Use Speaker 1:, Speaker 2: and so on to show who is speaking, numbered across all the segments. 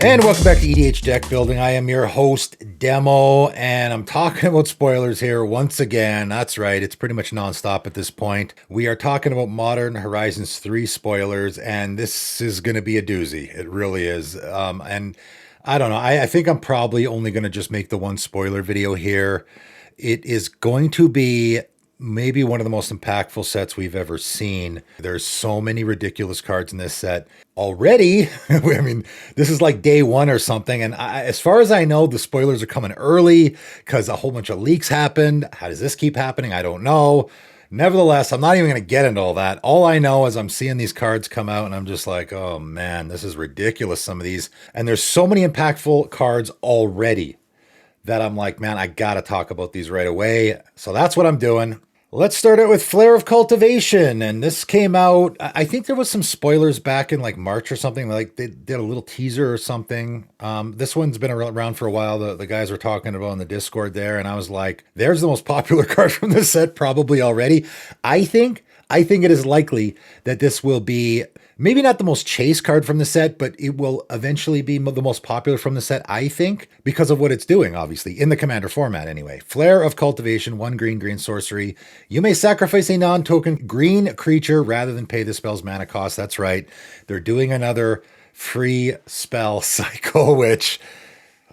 Speaker 1: And welcome back to EDH Deck Building. I am your host, Demo, and I'm talking about spoilers here once again. That's right, it's pretty much nonstop at this point. We are talking about Modern Horizons 3 spoilers, and this is going to be a doozy. It really is. And I don't know, I think I'm probably only going to just make the one spoiler video here. It is going to be maybe one of the most impactful sets we've ever seen. There's so many ridiculous cards in this set already. I mean, this is like day one or something. And as far as I know, the spoilers are coming early because a whole bunch of leaks happened. How does this keep happening? I don't know. Nevertheless, I'm not even going to get into all that. All I know is I'm seeing these cards come out and I'm just like, oh man, this is ridiculous, some of these. And there's so many impactful cards already that I'm like, man, I got to talk about these right away. So that's what I'm doing. Let's start out with Flare of Cultivation, and this came out, I think there was some spoilers back in like March or something, like they did a little teaser or something. This one's been around for a while, the guys were talking about on the Discord there, and I was like, there's the most popular card from the set probably already. I think it is likely that this will be maybe not the most chase card from the set, but it will eventually be the most popular from the set, I think, because of what it's doing, obviously, in the Commander format anyway. Flare of Cultivation, 1 green sorcery. You may sacrifice a non-token green creature rather than pay the spell's mana cost. That's right. They're doing another free spell cycle, which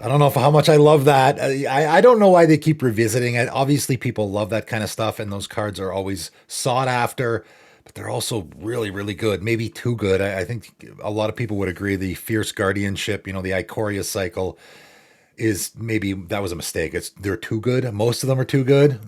Speaker 1: I don't know how much I love that. I don't know why they keep revisiting it. Obviously, people love that kind of stuff, and those cards are always sought after. But they're also really, really good. Maybe too good. I think a lot of people would agree the Fierce Guardianship, the Ikoria cycle is maybe that was a mistake. They're too good. Most of them are too good.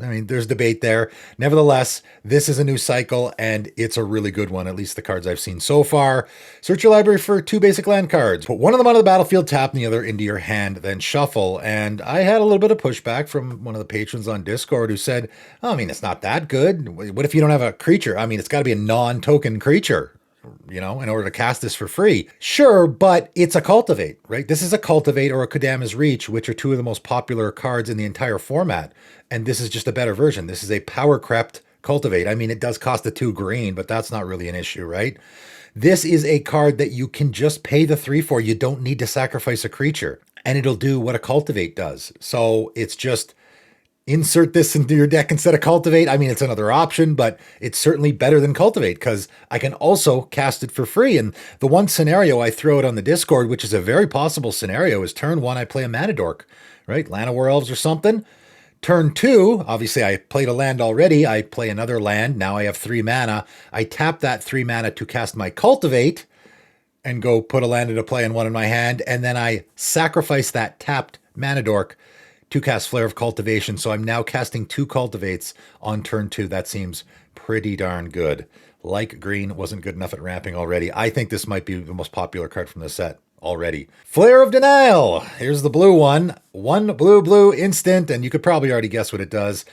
Speaker 1: I mean, there's debate there. Nevertheless, this is a new cycle and it's a really good one, at least the cards I've seen so far. Search your library for 2 basic land cards. Put one of them onto the battlefield, tap, and the other into your hand, then shuffle. And I had a little bit of pushback from one of the patrons on Discord who said, oh, I mean, it's not that good. What if you don't have a creature? I mean, it's got to be a non-token creature, in order to cast this for free. Sure, but it's a cultivate, right? This is a cultivate or a Kodama's Reach, which are 2 of the most popular cards in the entire format. And this is just a better version. This is a power crept cultivate. I mean, it does cost a 2 green, but that's not really an issue, right? This is a card that you can just pay the 3 for. You don't need to sacrifice a creature, and it'll do what a cultivate does. So it's just insert this into your deck instead of Cultivate. I mean, it's another option, but it's certainly better than Cultivate because I can also cast it for free. And the one scenario I throw it on the Discord, which is a very possible scenario, is turn 1, I play a Mana Dork, right? Llanowar Elves or something. Turn 2, obviously I played a land already. I play another land. Now I have 3 mana. I tap that 3 mana to cast my Cultivate and go put a land into play and 1 in my hand. And then I sacrifice that tapped Mana Dork to cast Flare of Cultivation. So I'm now casting 2 cultivates on turn 2. That seems pretty darn good. Like green wasn't good enough at ramping already. I think this might be the most popular card from the set already. Flare of Denial. Here's the blue one. 1 blue instant, and you could probably already guess what it does.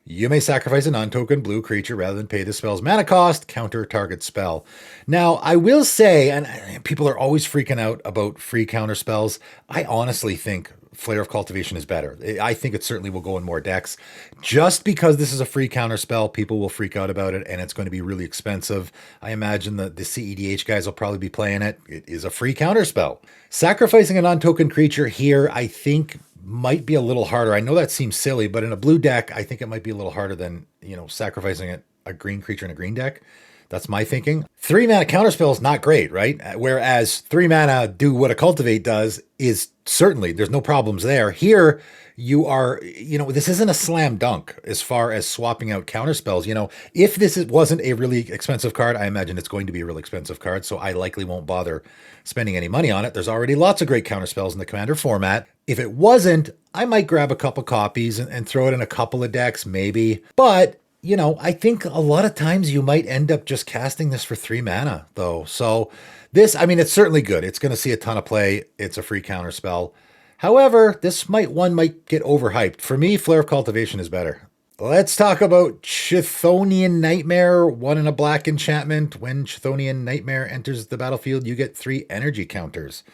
Speaker 1: You may sacrifice a non-token blue creature rather than pay the spell's mana cost, counter target spell. Now, I will say, and people are always freaking out about free counter spells, I honestly think Flare of Cultivation is better. I think it certainly will go in more decks. Just because this is a free counter spell, people will freak out about it, and it's going to be really expensive. I imagine that the CEDH guys will probably be playing it. It is a free counter spell. Sacrificing a non-token creature here, I think, might be a little harder. I know that seems silly, but in a blue deck, I think it might be a little harder than, sacrificing a green creature in a green deck. That's my thinking. 3 mana counterspell is not great, right? Whereas 3 mana do what a cultivate does is certainly, there's no problems there. Here, you are, this isn't a slam dunk as far as swapping out counterspells. If this wasn't a really expensive card, I imagine it's going to be a really expensive card, so I likely won't bother spending any money on it. There's already lots of great counterspells in the Commander format. If it wasn't, I might grab a couple copies and throw it in a couple of decks, maybe. But I think a lot of times you might end up just casting this for 3 mana, though. So this, it's certainly good. It's going to see a ton of play. It's a free counter spell. However, this might get overhyped. For me, Flare of Cultivation is better. Let's talk about Cthulhu Nightmare, 1 in a black enchantment. When Cthulhu Nightmare enters the battlefield, you get 3 energy counters.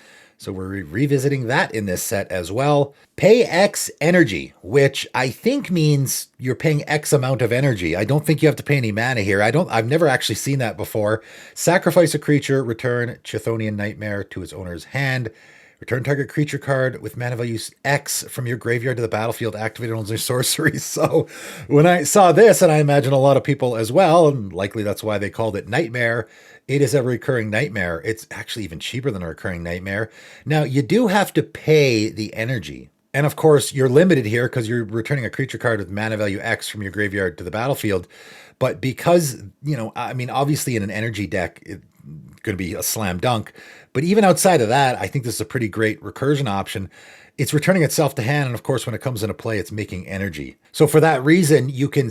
Speaker 1: So we're revisiting that in this set as well. Pay X energy, which I think means you're paying X amount of energy. I don't think you have to pay any mana here. I've never actually seen that before. Sacrifice a creature, return Chthonian Nightmare to its owner's hand. Return target creature card with mana value X from your graveyard to the battlefield, activated on their sorceries. So when I saw this, and I imagine a lot of people as well, and likely that's why they called it Nightmare, it is a recurring nightmare. It's actually even cheaper than a recurring nightmare. Now, you do have to pay the energy. And of course, you're limited here because you're returning a creature card with mana value X from your graveyard to the battlefield. But because, I mean, obviously in an energy deck, it's going to be a slam dunk. But even outside of that, I think this is a pretty great recursion option. It's returning itself to hand, and of course, when it comes into play, it's making energy. So for that reason, you can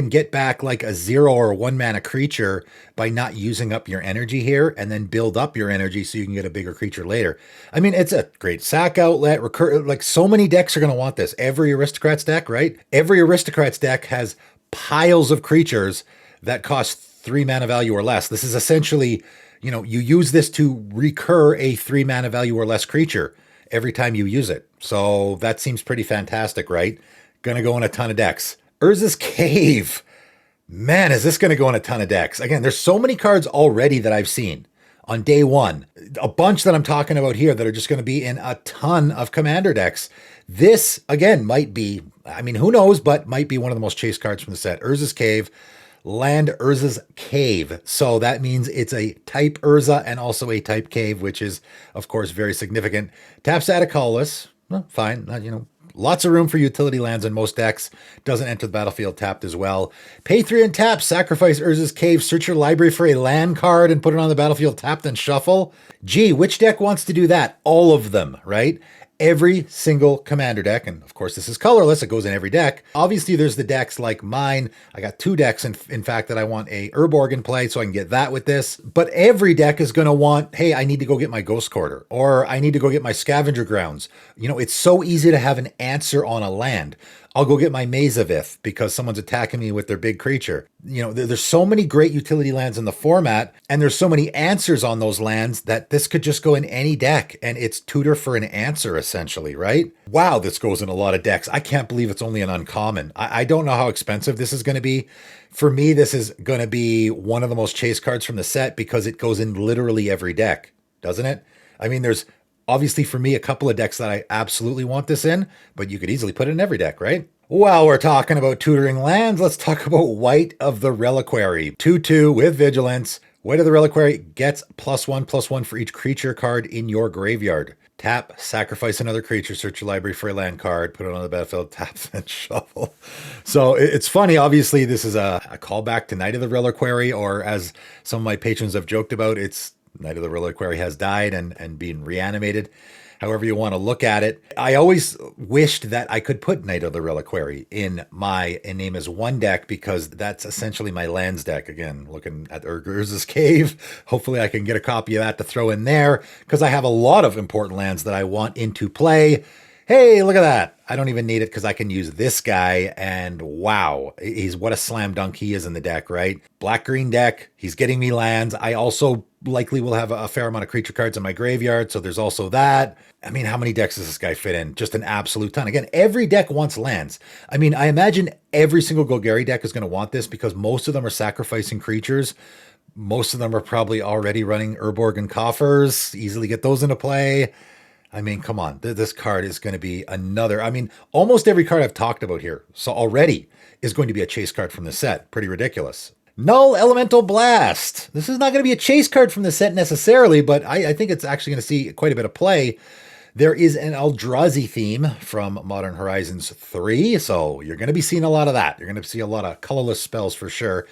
Speaker 1: get back like a 0 or a 1 mana creature by not using up your energy here, and then build up your energy so you can get a bigger creature later. I mean, it's a great sack outlet. Like so many decks are going to want this. Every Aristocrats deck, right? Every Aristocrats deck has piles of creatures that cost 3 mana value or less. This is essentially, you use this to recur a 3 mana value or less creature every time you use it. So that seems pretty fantastic, right? Gonna go in a ton of decks. Urza's Cave. Man, is this gonna go in a ton of decks. Again, there's so many cards already that I've seen on day one. A bunch that I'm talking about here that are just gonna be in a ton of Commander decks. This, again, might be, I mean, who knows, but might be one of the most chased cards from the set. Urza's Cave. Land Urza's Cave. So that means it's a type Urza and also a type Cave, which is, of course, very significant. Taps out a colorless. Well, fine. Lots of room for utility lands in most decks. Doesn't enter the battlefield tapped as well. Pay 3 and tap. Sacrifice Urza's Cave. Search your library for a land card and put it on the battlefield tapped and shuffle. Gee, which deck wants to do that? All of them, right? Every single Commander deck, and of course this is colorless, it goes in every deck. Obviously there's the decks like mine. I got 2 decks in fact that I want a Urborg in play so I can get that with this. But every deck is going to want, hey, I need to go get my Ghost Quarter, or I need to go get my Scavenger Grounds. It's so easy to have an answer on a land. I'll go get my Mazavith because someone's attacking me with their big creature. There's so many great utility lands in the format, and there's so many answers on those lands that this could just go in any deck, and it's tutor for an answer, essentially, right? Wow, this goes in a lot of decks. I can't believe it's only an uncommon. I don't know how expensive this is going to be. For me, this is going to be one of the most chased cards from the set because it goes in literally every deck, doesn't it? I mean, there's obviously, for me, a couple of decks that I absolutely want this in, but you could easily put it in every deck, right? While we're talking about tutoring lands, let's talk about White of the Reliquary. 2/2 with Vigilance. White of the Reliquary gets +1/+1 for each creature card in your graveyard. Tap, sacrifice another creature, search your library for a land card, put it on the battlefield, tap, and shuffle. So it's funny, obviously, this is a callback to Knight of the Reliquary, or as some of my patrons have joked about, it's Knight of the Reliquary has died and been reanimated. However you want to look at it. I always wished that I could put Knight of the Reliquary in my Name as One deck because that's essentially my lands deck. Again, looking at Urza's Cave. Hopefully I can get a copy of that to throw in there because I have a lot of important lands that I want into play. Hey, look at that. I don't even need it because I can use this guy, and wow, he's what a slam dunk he is in the deck, right? Black-green deck, he's getting me lands. I also likely will have a fair amount of creature cards in my graveyard, so there's also that. I mean, how many decks does this guy fit in? Just an absolute ton. Again, every deck wants lands. I mean, I imagine every single Golgari deck is going to want this because most of them are sacrificing creatures. Most of them are probably already running Urborg and Coffers. Easily get those into play. I mean, come on, this card is going to be another. I mean, almost every card I've talked about here, so already is going to be a chase card from the set. Pretty ridiculous. Null Elemental Blast. This is not going to be a chase card from the set necessarily, but I think it's actually going to see quite a bit of play. There is an Eldrazi theme from Modern Horizons 3, so you're going to be seeing a lot of that. You're going to see a lot of colorless spells for sure,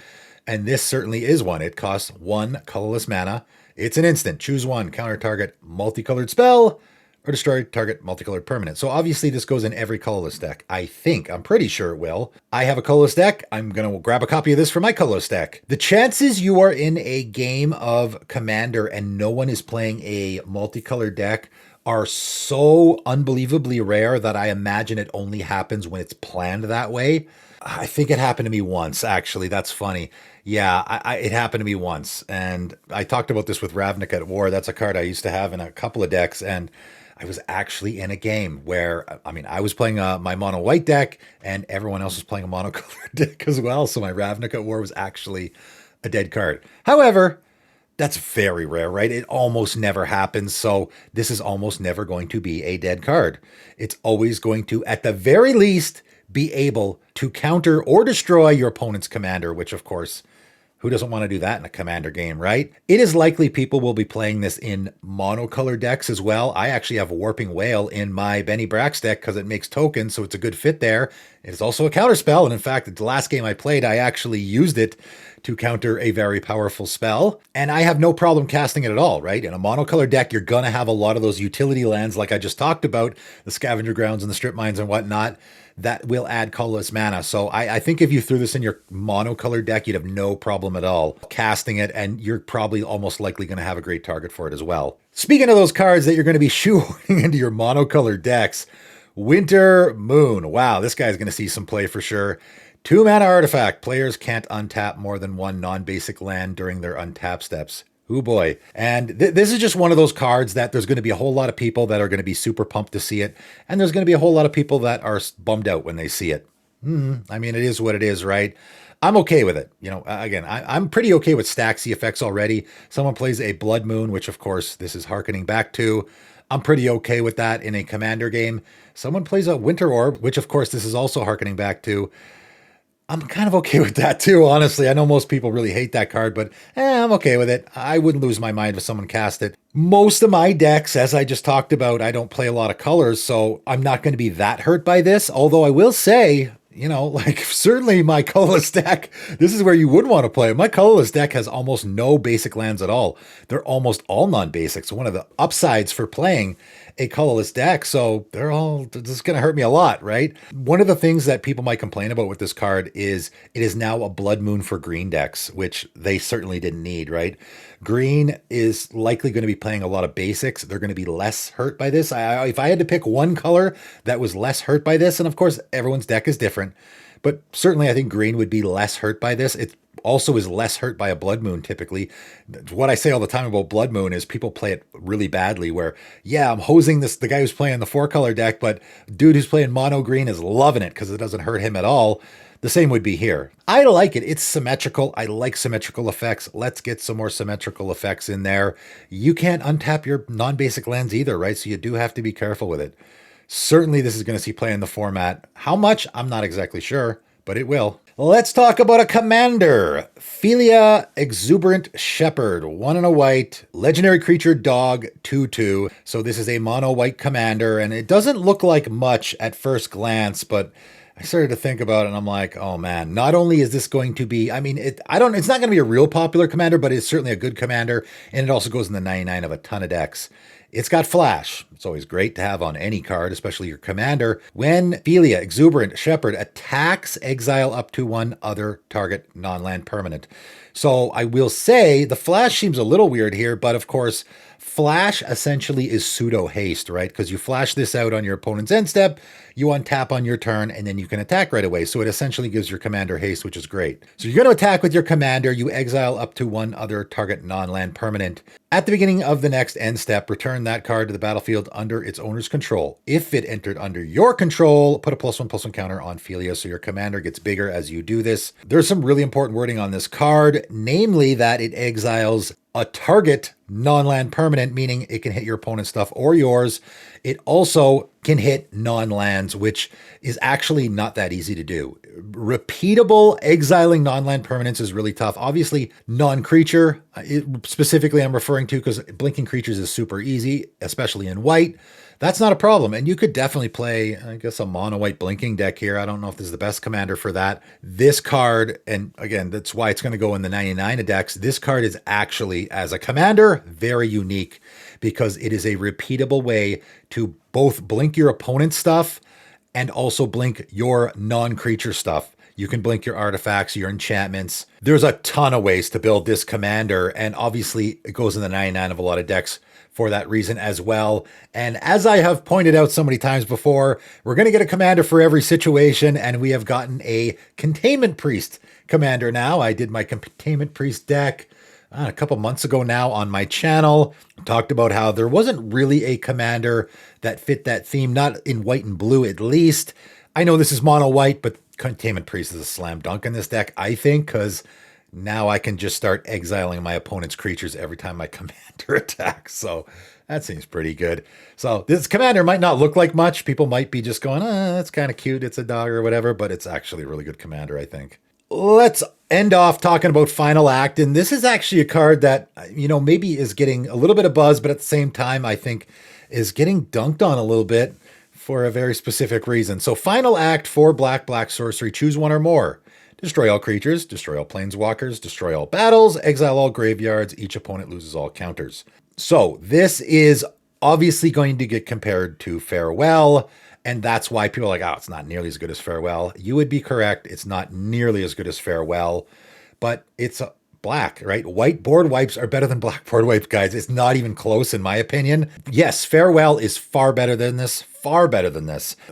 Speaker 1: and this certainly is one. It costs 1 colorless mana. It's an instant. Choose one. Counter target multicolored spell, or destroy target multicolored permanent. So obviously this goes in every colorless deck. I'm pretty sure it will. I have a colorless deck. I'm going to grab a copy of this for my colorless deck. The chances you are in a game of Commander and no one is playing a multicolored deck are so unbelievably rare that I imagine it only happens when it's planned that way. I think it happened to me once, actually. That's funny. Yeah, it happened to me once. And I talked about this with Ravnica at War. That's a card I used to have in a couple of decks, and I was actually in a game where, I mean, I was playing my mono white deck and everyone else was playing a monocolored deck as well. So my Ravnica at War was actually a dead card. However, That's very rare, right? It almost never happens. So this is almost never going to be a dead card. It's always going to, at the very least, be able to counter or destroy your opponent's commander, which of course, who doesn't want to do that in a commander game, right? It is likely people will be playing this in monocolor decks as well. I actually have a Warping Whale in my Benny Brax deck because it makes tokens, so it's a good fit there. It is also a counterspell, and in fact, the last game I played, I actually used it to counter a very powerful spell, and I have no problem casting it at all, right? In a monocolor deck, you're going to have a lot of those utility lands like I just talked about, the Scavenger Grounds and the Strip Mines and whatnot, that will add colorless mana. So I think if you threw this in your monocolor deck, you'd have no problem at all casting it, and you're probably almost likely going to have a great target for it as well. Speaking of those cards that you're going to be shoehorning into your monocolor decks, Winter Moon. Wow, this guy's going to see some play for sure. 2-mana artifact. Players can't untap more than one non-basic land during their untap steps. Oh boy. And this is just one of those cards that there's going to be a whole lot of people that are going to be super pumped to see it. And there's going to be a whole lot of people that are bummed out when they see it. I mean, it is what it is, right? I'm okay with it. You know, again, I'm pretty okay with Staxy effects already. Someone plays a Blood Moon, which of course this is harkening back to. I'm pretty okay with that in a commander game. Someone plays a Winter Orb, which of course this is also harkening back to. I'm kind of okay with that too, honestly. I know most people really hate that card, but I'm okay with it. I wouldn't lose my mind if someone cast it. Most of my decks, as I just talked about, I don't play a lot of colors, so I'm not going to be that hurt by this. Although I will say, you know, like certainly my colorless deck, this is where you would want to play. My colorless deck has almost no basic lands at all. They're almost all non-basic. So one of the upsides for playing a colorless deck. So this is going to hurt me a lot, right? One of the things that people might complain about with this card is it is now a Blood Moon for green decks, which they certainly didn't need, right? Green is likely going to be playing a lot of basics. They're going to be less hurt by this. If I had to pick one color that was less hurt by this, and of course everyone's deck is different, but certainly I think green would be less hurt by this. It also is less hurt by a Blood Moon typically. What I say all the time about Blood Moon is people play it really badly where, yeah, I'm hosing the guy who's playing the 4-color deck, but dude who's playing mono green is loving it because it doesn't hurt him at all. The same would be here. I like it. It's symmetrical. I like symmetrical effects. Let's get some more symmetrical effects in there. You can't untap your non-basic lands either, right? So you do have to be careful with it. Certainly this is going to see play in the format. How much? I'm not exactly sure, but it will. Let's talk about a commander. Felia, Exuberant Shepherd, 1 and a white, legendary creature dog, 2/2. So this is a mono white commander, and it doesn't look like much at first glance, but I started to think about it and I'm like, oh man, not only is this going to be, I mean, it's not going to be a real popular commander, but it's certainly a good commander. And it also goes in the 99 of a ton of decks. It's got flash. It's always great to have on any card, especially your commander. When Felia, Exuberant Shepherd, attacks, exile up to one other target non-land permanent. So I will say the flash seems a little weird here, but of course, flash essentially is pseudo haste, right? Because you flash this out on your opponent's end step, you untap on your turn, and then you can attack right away. So it essentially gives your commander haste, which is great. So you're going to attack with your commander, you exile up to one other target non-land permanent. At the beginning of the next end step, return that card to the battlefield under its owner's control. If it entered under your control, put a +1/+1 counter on Felia so your commander gets bigger as you do this. There's some really important wording on this card, namely that it exiles a target non-land permanent, meaning it can hit your opponent's stuff or yours. It also can hit non-lands, which is actually not that easy to do. Repeatable exiling non-land permanents is really tough. Obviously, non-creature, specifically I'm referring to because blinking creatures is super easy, especially in white. That's not a problem. And you could definitely play, I guess, a mono-white blinking deck here. I don't know if this is the best commander for that. This card, and again, that's why it's going to go in the 99 of decks. This card is actually, as a commander, very unique because it is a repeatable way to both blink your opponent's stuff and also blink your non-creature stuff. You can blink your artifacts, your enchantments. There's a ton of ways to build this commander, and obviously it goes in the 99 of a lot of decks for that reason as well. And as I have pointed out so many times before, we're going to get a commander for every situation, and we have gotten a Containment Priest commander now. I did my Containment Priest deck a couple months ago now on my channel. Talked about how there wasn't really a commander that fit that theme, not in white and blue at least. I know this is mono white, but Containment Priest is a slam dunk in this deck, I think, because Now I can just start exiling my opponent's creatures every time my commander attacks. So that seems pretty good. So this commander might not look like much. People might be just going, that's kind of cute. It's a dog or whatever, but it's actually a really good commander, I think. Let's end off talking about Final Act. And this is actually a card that, maybe is getting a little bit of buzz, but at the same time, I think is getting dunked on a little bit for a very specific reason. So Final Act, 4 black sorcery, choose one or more. Destroy all creatures, destroy all planeswalkers, destroy all battles, exile all graveyards, each opponent loses all counters. So this is obviously going to get compared to Farewell, and that's why people are like, it's not nearly as good as Farewell. You would be correct. It's not nearly as good as Farewell, but it's black, right? White board wipes are better than black board wipes, guys. It's not even close, in my opinion. Yes, Farewell is far better than this,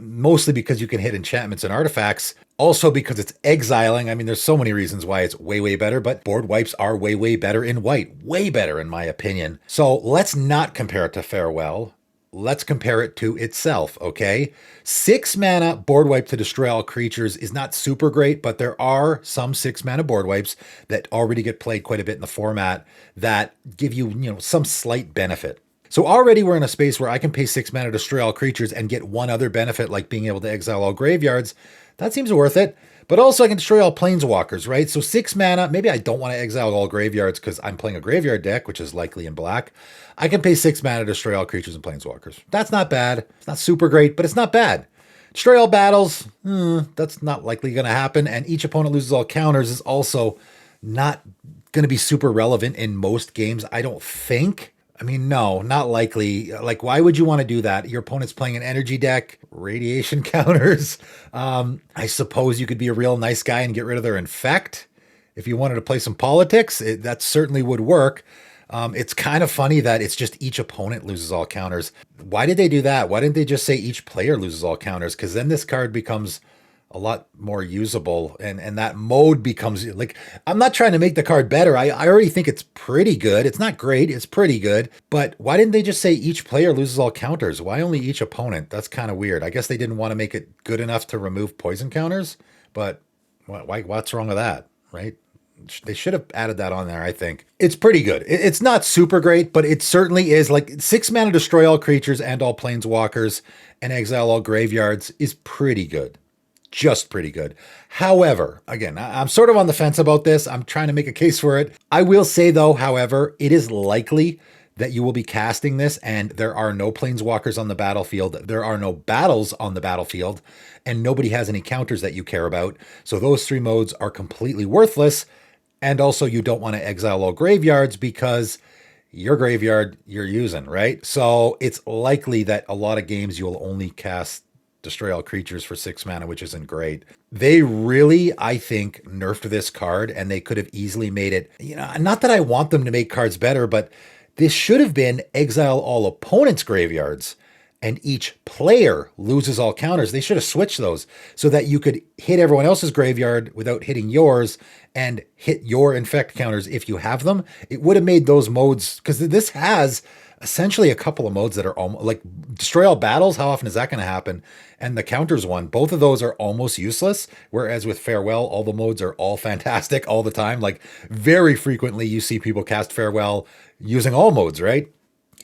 Speaker 1: mostly because you can hit enchantments and artifacts. Also because it's exiling. I mean, there's so many reasons why it's way better, but board wipes are way better in white. Way better, in my opinion. So let's not compare it to Farewell. Let's compare it to itself, okay? 6 mana board wipe to destroy all creatures is not super great, but there are some 6 mana board wipes that already get played quite a bit in the format that give you, some slight benefit. So already we're in a space where I can pay 6 mana to destroy all creatures and get one other benefit, like being able to exile all graveyards. That seems worth it. But also I can destroy all planeswalkers, right? So 6 mana, maybe I don't want to exile all graveyards because I'm playing a graveyard deck, which is likely in black. I can pay 6 mana to destroy all creatures and planeswalkers. That's not bad. It's not super great, but it's not bad. Destroy all battles, that's not likely going to happen. And each opponent loses all counters is also not going to be super relevant in most games, I don't think. I mean, no, not likely. Like, why would you want to do that? Your opponent's playing an energy deck, radiation counters. I suppose you could be a real nice guy and get rid of their infect. If you wanted to play some politics, that certainly would work. It's kind of funny that it's just each opponent loses all counters. Why did they do that? Why didn't they just say each player loses all counters? Because then this card becomes a lot more usable, and that mode becomes like, I'm not trying to make the card better. I already think it's pretty good. It's not great, it's pretty good. But why didn't they just say each player loses all counters? Why only each opponent? That's kind of weird. I guess they didn't want to make it good enough to remove poison counters, but what's wrong with that, right? They should have added that on there, I think. It's pretty good. It's not super great, but it certainly is. Like, 6 mana destroy all creatures and all planeswalkers and exile all graveyards is pretty good. Just pretty good. However, again, I'm sort of on the fence about this. I'm trying to make a case for it. I will say, though, however, it is likely that you will be casting this and there are no planeswalkers on the battlefield. There are no battles on the battlefield, and nobody has any counters that you care about. So those 3 modes are completely worthless. And also, you don't want to exile all graveyards because your graveyard you're using, right? So it's likely that a lot of games you'll only cast destroy all creatures for 6 mana, which isn't great. They really, I think, nerfed this card, and they could have easily made it, not that I want them to make cards better, but this should have been exile all opponents' graveyards and each player loses all counters. They should have switched those so that you could hit everyone else's graveyard without hitting yours and hit your infect counters if you have them. It would have made those modes, because this has essentially a couple of modes that are almost like destroy all battles. How often is that going to happen? And the counters one, both of those are almost useless. Whereas with Farewell, all the modes are all fantastic all the time. Like, very frequently you see people cast Farewell using all modes, right?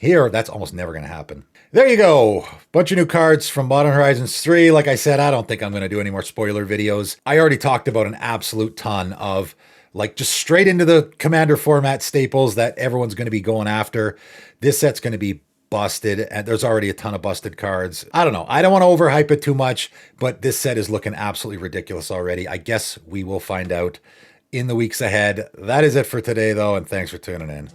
Speaker 1: Here, that's almost never going to happen. There you go. Bunch of new cards from Modern Horizons 3. Like I said, I don't think I'm going to do any more spoiler videos. I already talked about an absolute ton of, like, just straight into the Commander format staples that everyone's going to be going after. This set's going to be busted, and there's already a ton of busted cards. I don't know. I don't want to overhype it too much, but this set is looking absolutely ridiculous already. I guess we will find out in the weeks ahead. That is it for today, though, and thanks for tuning in.